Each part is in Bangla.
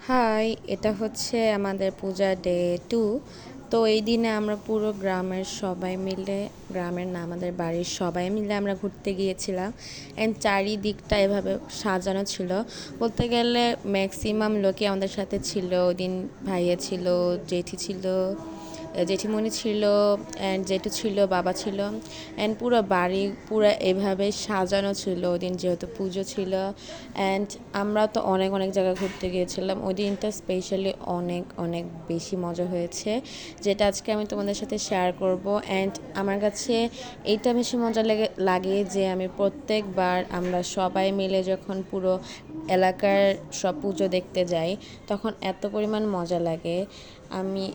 হাই, এটা হচ্ছে আমাদের পূজা ডে 2। তো এই দিনে আমরা পুরো গ্রামের সবাই মিলে, গ্রামের না আমাদের বাড়ির সবাই মিলে আমরা ঘুরতে গিয়েছিলাম। অ্যান্ড চারিদিকটা এভাবে সাজানো ছিল। বলতে গেলে ম্যাক্সিমাম লোকই আমাদের সাথে ছিল ওই দিন। ভাইয়া ছিল, জেঠি ছিল, জেঠিমণি ছিল, অ্যান্ড জেঠু ছিল, বাবা ছিল, অ্যান্ড পুরো বাড়ি পুরো এভাবে সাজানো ছিল ওই দিন, যেহেতু পুজো ছিল। অ্যান্ড আমরা তো অনেক অনেক জায়গায় ঘুরতে গিয়েছিলাম ওই দিনটা, স্পেশালি অনেক অনেক বেশি মজা হয়েছে, যেটা আজকে আমি তোমাদের সাথে শেয়ার করব। অ্যান্ড আমার কাছে এইটা বেশি মজা লাগে যে আমি প্রত্যেকবার আমরা সবাই মিলে যখন পুরো এলাকার সব পুজো দেখতে যাই, তখন এত পরিমাণ মজা লাগে, আমি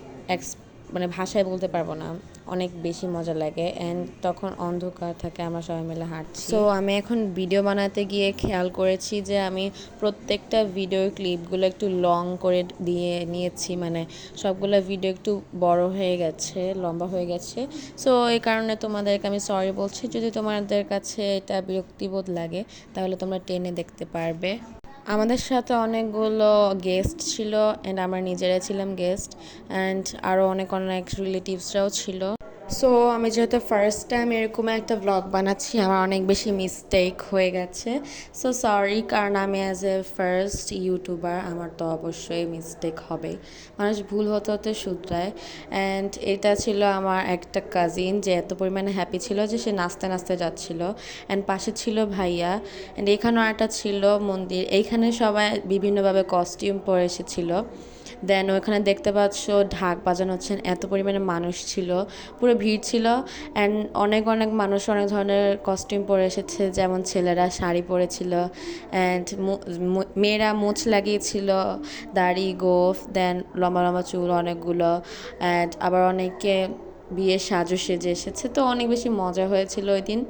মানে ভাষায় বলতে পারবো না। অনেক বেশি মজা লাগে। অ্যান্ড তখন অন্ধকার থাকে, আমরা সবাই মিলে হাঁটছি। সো আমি এখন ভিডিও বানাতে গিয়ে খেয়াল করেছি যে আমি প্রত্যেকটা ভিডিওর ক্লিপগুলো একটু লং করে দিয়ে নিয়েছি, মানে সবগুলো ভিডিও একটু বড় হয়ে গেছে, লম্বা হয়ে গেছে। সো এই কারণে তোমাদেরকে আমি সরি বলছি। যদি তোমাদের কাছে এটা বিরক্তিবোধ লাগে তাহলে তোমরা টেনে দেখতে পারবে। আমাদের সাথে অনেকগুলো গেস্ট ছিল, অ্যান্ড আমরা নিজেরাই ছিলাম গেস্ট, অ্যান্ড আরও অনেক অনেক রিলেটিভসরাও ছিল। সো আমি যেহেতু ফার্স্ট টাইম এরকম একটা ব্লগ বানাচ্ছি, আমার অনেক বেশি মিস্টেক হয়ে গেছে। সো সরি, কারণ আমি অ্যাজ এ ফার্স্ট ইউটিউবার, আমার তো অবশ্যই মিস্টেক হবেই। মানুষ ভুল হতে হতে শুধরায়। অ্যান্ড এটা ছিল আমার একটা কাজিন, যে এত পরিমাণে হ্যাপি ছিল যে সে নাচতে নাচতে যাচ্ছিল। অ্যান্ড পাশে ছিল ভাইয়া। অ্যান্ড এখানেও একটা ছিল মন্দির, এইখানে সবাই বিভিন্নভাবে কস্টিউম পরে এসেছিল। দেন ওইখানে দেখতে পাচ্ছ ঢাক বাজানো হচ্ছেন, এত পরিমাণে মানুষ ছিল, পুরো ভিড় ছিল। অ্যান্ড অনেক অনেক মানুষ অনেক ধরনের কস্টিউম পরে এসেছে, যেমন ছেলেরা শাড়ি পরেছিল, অ্যান্ড মেয়েরা মুছ লাগিয়েছিল, দাড়ি, গোফ, দেন লম্বা লম্বা চুল অনেকগুলো। অ্যান্ড আবার অনেকে বিয়ের সাজু সেজে এসেছে, তো অনেক বেশি মজা হয়েছিল ওই দিন।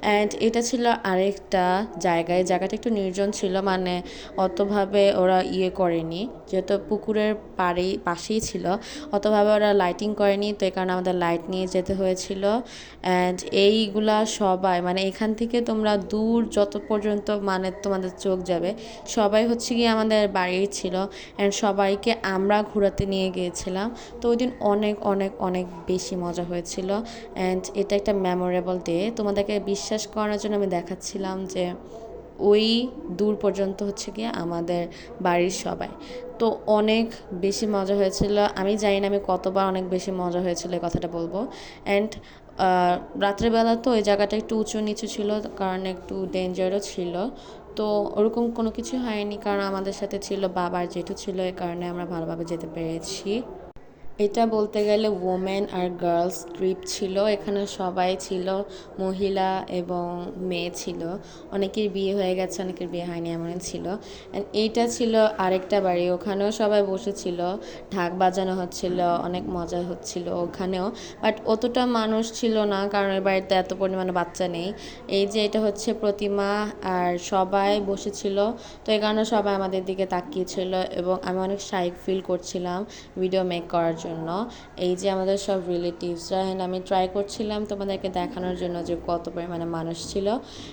অ্যান্ড এটা ছিল আরেকটা জায়গায়, জায়গাটা একটু নির্জন ছিল, মানে অতভাবে ওরা করেনি, যেহেতু পুকুরের পাশেই ছিল, অতভাবে ওরা লাইটিং করেনি, তো এই কারণে আমাদের লাইট নিয়ে যেতে হয়েছিল। অ্যান্ড এইগুলা সবাই, মানে এখান থেকে তোমরা দূর যত পর্যন্ত মানে তোমাদের চোখ যাবে, সবাই হচ্ছে গিয়ে আমাদের বাড়ির ছিল। অ্যান্ড সবাইকে আমরা ঘোরাতে নিয়ে গিয়েছিলাম। তো ওই দিন অনেক অনেক অনেক বেশি মজা হয়েছিল। অ্যান্ড এটা একটা মেমোরেবল ডে। তোমাদেরকে বিশ্বাস করানোর জন্য আমি দেখাচ্ছিলাম যে ওই দূর পর্যন্ত হচ্ছে গিয়ে আমাদের বাড়ির সবাই। তো অনেক বেশি মজা হয়েছিল। আমি জানি না আমি কতবার অনেক বেশি মজা হয়েছিল এই কথাটা বলবো। অ্যান্ড রাত্রেবেলা তো ওই জায়গাটা একটু উঁচু নিচু ছিল, কারণ একটু ডেঞ্জারও ছিল। তো ওরকম কোনো কিছু হয়নি, কারণ আমাদের সাথে ছিল বাবার জেঠু ছিল, এই কারণে আমরা ভালোভাবে যেতে পেরেছি। এটা বলতে গেলে ওমেন আর গার্লস ট্রিপ ছিল, এখানে সবাই ছিল, মহিলা এবং মেয়ে ছিল। অনেকের বিয়ে হয়ে গেছে, অনেকের বিয়ে হয়নি, এমন ছিল। অ্যান্ড এইটা ছিল আরেকটা বাড়ি, ওখানেও সবাই বসেছিল, ঢাক বাজানো হচ্ছিল, অনেক মজা হচ্ছিল ওখানেও। বাট অতটা মানুষ ছিল না, কারণ ওই বাড়িতে এত পরিমাণে বাচ্চা নেই। এই যে এটা হচ্ছে প্রতিমা, আর সবাই বসেছিল, তো এই কারণে সবাই আমাদের দিকে তাকিয়েছিল, এবং আমি অনেক শাই ফিল করছিলাম ভিডিও মেক করার জন্য। এই যে আমাদের সব রিলেটিভসরা, অ্যান্ড আমি ট্রাই করছিলাম তোমাদেরকে দেখানোর জন্য যে কত পরিমাণে মানুষ ছিল।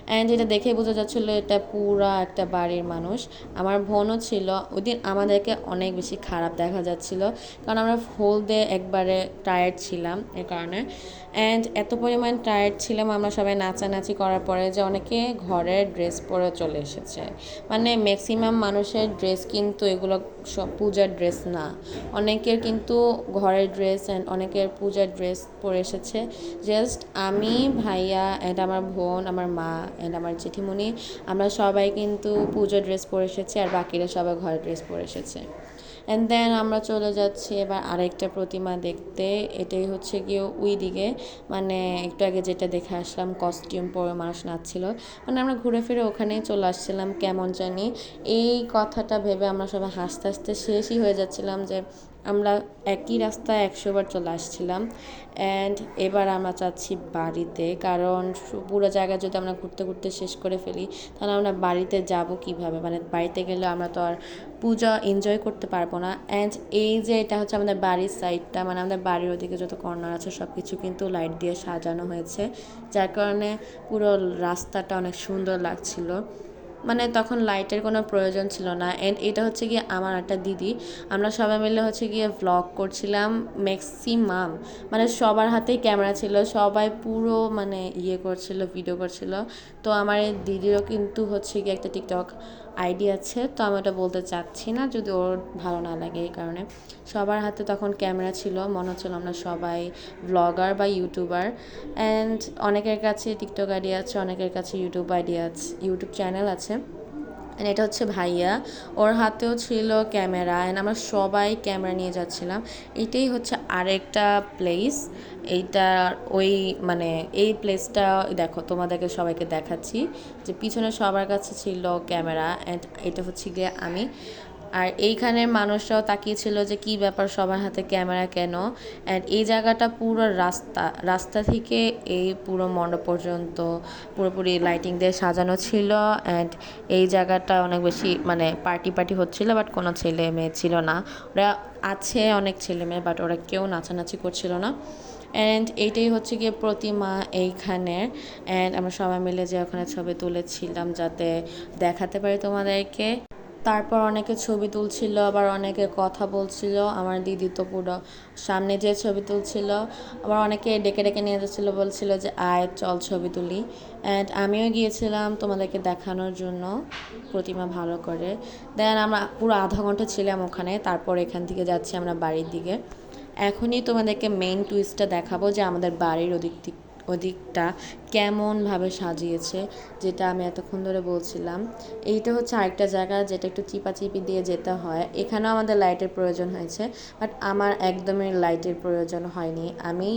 অ্যান্ড এটা দেখে বোঝা যাচ্ছিলো এটা পুরা একটা বাড়ির মানুষ। আমার বোনও ছিল ওই দিন, আমাদেরকে অনেক বেশি খারাপ দেখা যাচ্ছিল, কারণ আমরা হোল ডে একবারে টায়ার্ড ছিলাম এর কারণে। অ্যান্ড এত পরিমাণ টায়ার্ড ছিলাম আমরা সবাই নাচানাচি করার পরে, যে অনেকে ঘরের ড্রেস পরে চলে এসেছে। মানে ম্যাক্সিমাম মানুষের ড্রেস কিন্তু এগুলো সব পূজার ড্রেস না, অনেকের কিন্তু ঘরের ড্রেস, অ্যান্ড অনেকের পূজার ড্রেস পরে এসেছে। জাস্ট আমি, ভাইয়া, অ্যান্ড আমার বোন, আমার মা, অ্যান্ড আমার জেঠিমণি, আমরা সবাই কিন্তু পুজোর ড্রেস পরে এসেছি, আর বাকিরা সবাই ঘরের ড্রেস পরে এসেছে। অ্যান্ড দেন আমরা চলে যাচ্ছি এবার আরেকটা প্রতিমা দেখতে। এটাই হচ্ছে গিয়ে ওই দিকে, মানে একটু আগে যেটা দেখে আসলাম কস্টিউম পরে মানুষ নাচছিল, মানে আমরা ঘুরে ফিরে ওখানেই চলে আসছিলাম। কেমন জানি এই কথাটা ভেবে আমরা সবাই হাসতে হাসতে শেষই হয়ে যাচ্ছিলাম, যে আমরা একই রাস্তায় 100 বার চলে আসছিলাম। অ্যান্ড এবার আমরা চাচ্ছি বাড়িতে, কারণ পুরো জায়গা যদি আমরা ঘুরতে ঘুরতে শেষ করে ফেলি, তাহলে আমরা বাড়িতে যাব কিভাবে, মানে বাড়িতে গেলে আমরা তো আর পূজা এনজয় করতে পারবো না। অ্যান্ড এই যে এটা হচ্ছে আমাদের বাড়ির সাইডটা, মানে আমাদের বাড়ির ওদিকে যত কর্নার আছে সব কিছু কিন্তু লাইট দিয়ে সাজানো হয়েছে, যার কারণে পুরো রাস্তাটা অনেক সুন্দর লাগছিল। মানে তখন লাইটের কোনো প্রয়োজন ছিল না। অ্যান্ড এটা হচ্ছে গিয়ে আমার একটা দিদি, আমরা সবাই মিলে হচ্ছে গিয়ে ভ্লগ করছিলাম ম্যাক্সিমাম, মানে সবার হাতেই ক্যামেরা ছিল, সবাই পুরো মানে করছিল, ভিডিও করছিল। তো আমার এই দিদিরও কিন্তু হচ্ছে গিয়ে একটা টিকটক আইডি আছে, তো আমি ওটা বলতে চাচ্ছি না যদি ওর ভালো না লাগে, এই কারণে। সবার হাতে তখন ক্যামেরা ছিল, মনে হচ্ছিল আমরা সবাই ব্লগার বা ইউটিউবার। অ্যান্ড অনেকের কাছে টিকটক আইডি আছে, অনেকের কাছে ইউটিউব আইডি আছে, ইউটিউব চ্যানেল আছে। অ্যান্ড এটা হচ্ছে ভাইয়া, ওর হাতেও ছিল ক্যামেরা, অ্যান্ড আমরা সবাই ক্যামেরা নিয়ে যাচ্ছিলাম। এটাই হচ্ছে আরেকটা প্লেস। এইটা ওই মানে এই প্লেসটা দেখো, তোমাদেরকে সবাইকে দেখাচ্ছি যে পিছনে সবার কাছে ছিল ক্যামেরা, অ্যান্ড এটা হচ্ছে গিয়ে আমি। আর এইখানের মানুষরাও তাকিয়েছিল যে কি ব্যাপার, সবার হাতে ক্যামেরা কেন। অ্যান্ড এই জায়গাটা পুরো রাস্তা, রাস্তা থেকে এই পুরো মণ্ডপ পর্যন্ত পুরোপুরি লাইটিং দিয়ে সাজানো ছিল। অ্যান্ড এই জায়গাটা অনেক বেশি মানে পার্টি পার্টি হচ্ছিল, বাট কোনো ছেলে মেয়ে ছিল না। ওরা আছে অনেক ছেলে মেয়ে, বাট ওরা কেউ নাচানাচি করছিল না। অ্যান্ড এইটাই হচ্ছে গিয়ে প্রতিমা এইখানের। অ্যান্ড আমরা সবাই মিলে যে ওখানে ছবি তুলেছিলাম যাতে দেখাতে পারি তোমাদেরকে। তারপর অনেকে ছবি তুলছিল, আবার অনেকে কথা বলছিল। আমার দিদি তো পুরো সামনে যে ছবি তুলছিল, আবার অনেকে ডেকে ডেকে নিয়ে যাচ্ছিলো, বলছিল যে আয় চল ছবি তুলি। অ্যান্ড আমিও গিয়েছিলাম তোমাদেরকে দেখানোর জন্য প্রতিমা ভালো করে। দেন আমরা পুরো আধা ঘন্টা ছিলাম ওখানে, তারপর এখান থেকে যাচ্ছি আমরা বাড়ির দিকে। এখনই তোমাদেরকে মেইন টুইস্টটা দেখাবো যে আমাদের বাড়ির ওদিকটা কেমনভাবে সাজিয়েছে, যেটা আমি এতক্ষণ ধরে বলছিলাম। এইটা হচ্ছে আরেকটা জায়গা যেটা একটু চিপাচিপি দিয়ে যেতে হয়। এখানেও আমাদের লাইটের প্রয়োজন হয়েছে, বাট আমার একদমই লাইটের প্রয়োজন হয়নি। আমি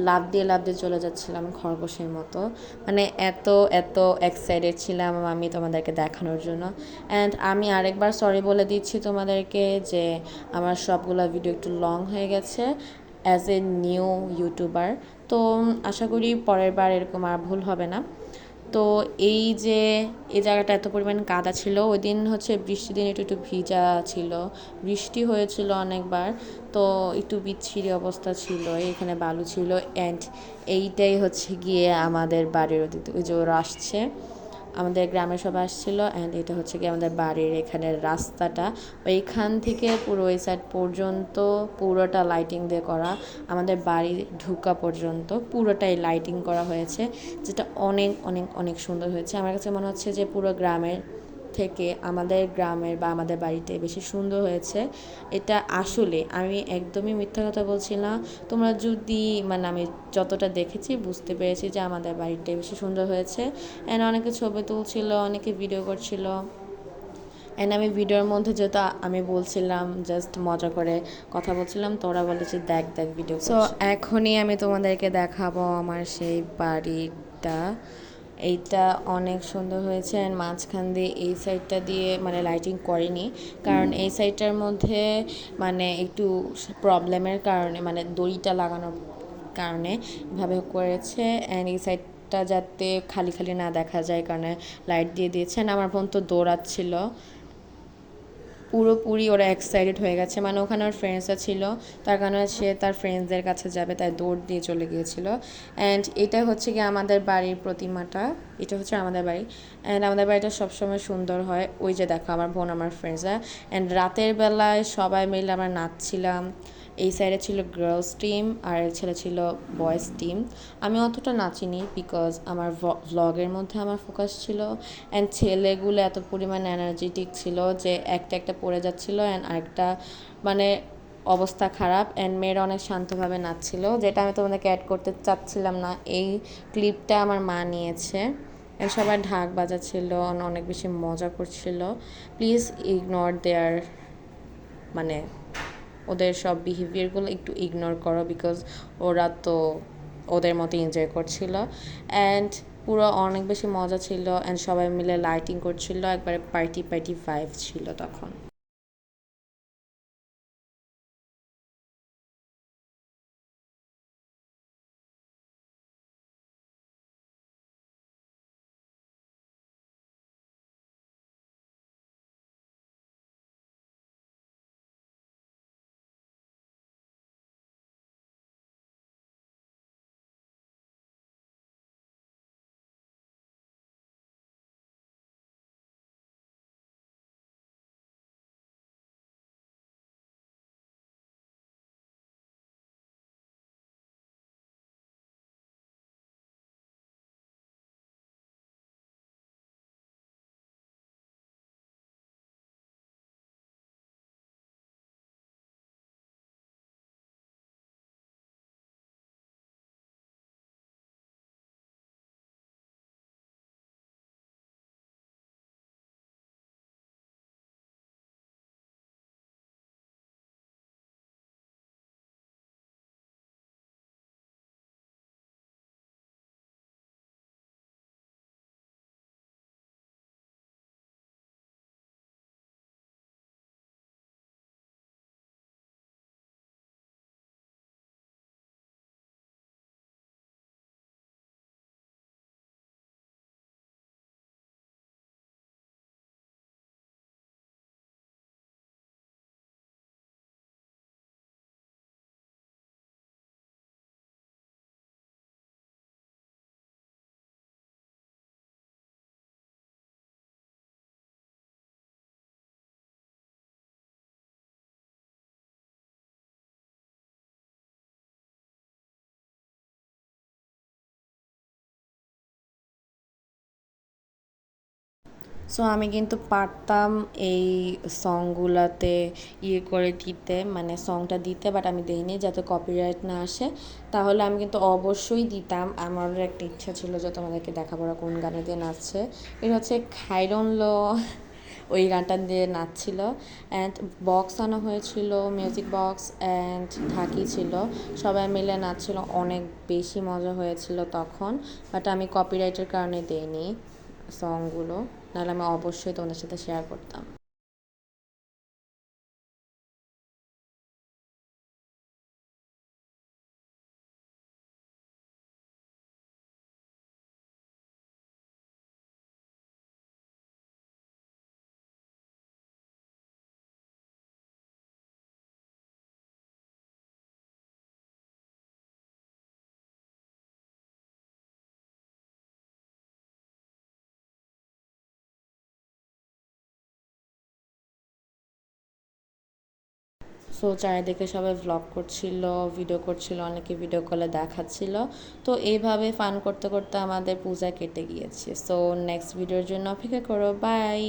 লাফ দিয়ে চলে যাচ্ছিলাম খরগোশের মতো, মানে এত এত এক্সাইটেড ছিলাম আমি তোমাদেরকে দেখানোর জন্য। অ্যান্ড আমি আরেকবার সরি বলে দিচ্ছি তোমাদেরকে যে আমার সবগুলো ভিডিও একটু লং হয়ে গেছে অ্যাজ এ নিউ ইউটিউবার। তো আশা করি পরের বার এরকম আর ভুল হবে না। তো এই যে এই জায়গাটা এত পরিমাণ কাদা ছিল, ওই দিন হচ্ছে বৃষ্টির দিন একটু একটু ভিজা ছিল, বৃষ্টি হয়েছিল অনেকবার। তো একটু বিচ্ছিরি অবস্থা ছিল, এখানে বালু ছিল। অ্যান্ড এইটাই হচ্ছে গিয়ে আমাদের বাড়ির ওই যে ওরা আসছে, আমাদের গ্রামের সবাই আসছিল। অ্যান্ড এটা হচ্ছে কি আমাদের বাড়ির এখানের রাস্তাটা, ওইখান থেকে পুরো ওই সাইড পর্যন্ত পুরোটা লাইটিং দিয়ে করা। আমাদের বাড়ি ঢুকা পর্যন্ত পুরোটাই লাইটিং করা হয়েছে, যেটা অনেক অনেক অনেক সুন্দর হয়েছে। আমার কাছে মনে হচ্ছে যে পুরো গ্রামের থেকে আমাদের গ্রামের বা আমাদের বাড়িতে বেশি সুন্দর হয়েছে। এটা আসলে আমি একদমই মিথ্যা কথা বলছি না। তোমরা যদি মানে আমি যতটা দেখেছি বুঝতে পেরেছি যে আমাদের বাড়িটাই বেশি সুন্দর হয়েছে। অ্যান্ড অনেকে ছবি তুলছিল, অনেকে ভিডিও করছিল। অ্যান্ড আমি ভিডিওর মধ্যে যেহেতু আমি বলছিলাম জাস্ট মজা করে কথা বলছিলাম, তো ওরা বলে যে দেখ দেখ ভিডিও। সো এখনই আমি তোমাদেরকে দেখাবো আমার সেই বাড়িটা। এইটা অনেক সুন্দর হয়েছে। অ্যান্ড মাঝখান দিয়ে এই সাইডটা দিয়ে মানে লাইটিং করেনি, কারণ এই সাইডটার মধ্যে মানে একটু প্রবলেমের কারণে, মানে দড়িটা লাগানোর কারণে এভাবে করেছে। অ্যান্ড এই সাইডটা যাতে খালি খালি না দেখা যায় কারণে লাইট দিয়ে দিয়েছেন। আমার বোন তো দৌড়াচ্ছিল, পুরোপুরি ওরা এক্সাইটেড হয়ে গেছে, মানে ওখানে ওর ফ্রেন্ডসরা ছিল, তার কারণে সে তার ফ্রেন্ডসদের কাছে যাবে তাই দৌড় দিয়ে চলে গিয়েছিল। অ্যান্ড এটা হচ্ছে কি আমাদের বাড়ির প্রতিমাটা, এটা হচ্ছে আমাদের বাড়ি। অ্যান্ড আমাদের বাড়িটা সবসময় সুন্দর হয়। ওই যে দেখো আমার বোন, আমার ফ্রেন্ডসরা। অ্যান্ড রাতের বেলায় সবাই মিলে আমরা নাচছিলাম। এই সাইডে ছিল গার্লস টিম আর ছেলে ছিল বয়েজ টিম। আমি অতটা নাচিনি বিকজ আমার ভ্লগের মধ্যে আমার ফোকাস ছিল। অ্যান্ড ছেলেগুলো এত পরিমাণ এনার্জেটিক ছিল যে একটা একটা পড়ে যাচ্ছিলো, অ্যান্ড আরেকটা মানে অবস্থা খারাপ। অ্যান্ড মেয়েরা অনেক শান্তভাবে নাচছিল, যেটা আমি তোমাদেরকে অ্যাড করতে চাচ্ছিলাম না। এই ক্লিপটা আমার মা নিয়েছে। সবাই ঢাক বাজাচ্ছিল, অনেক বেশি মজা করছিল। প্লিজ ইগনোর দেয়ার, মানে ওদের সব বিহেভিয়ারগুলো একটু ইগনোর করো, বিকজ ওরা তো ওদের মতো এনজয় করছিল। অ্যান্ড পুরো অনেক বেশি মজা ছিল। অ্যান্ড সবাই মিলে লাইটিং করছিল, একবারে পার্টি পার্টি ভাইব ছিল তখন। সো আমি কিন্তু পারতাম এই সংগুলাতে করে দিতে, মানে সংটা দিতে, বাট আমি দিইনি যাতে কপিরাইট না আসে। তাহলে আমি কিন্তু অবশ্যই দিতাম। আমারও একটা ইচ্ছা ছিল যে তোমাদেরকে দেখাবো ওরা কোন গানে দিয়ে নাচছে। এটা হচ্ছে খাইরন ল ওই গানটা দিয়ে নাচছিল। অ্যান্ড বক্স আনা হয়েছিল, মিউজিক বক্স অ্যান্ড ঢাকি ছিল, সবাই মিলে নাচছিল, অনেক বেশি মজা হয়েছিল তখন। বাট আমি কপিরাইটের কারণে দেইনি সংগুলো, নাহলে আমি অবশ্যই তোমাদের সাথে শেয়ার করতাম। সো চারিদিকে সবাই ভ্লগ করছিল, ভিডিও করছিল, অনেকে ভিডিও কলে দেখাচ্ছিল। তো এইভাবে ফান করতে করতে আমাদের পূজা কেটে গিয়েছে। সো নেক্সট ভিডিওর জন্য অপেক্ষা করো। বাই।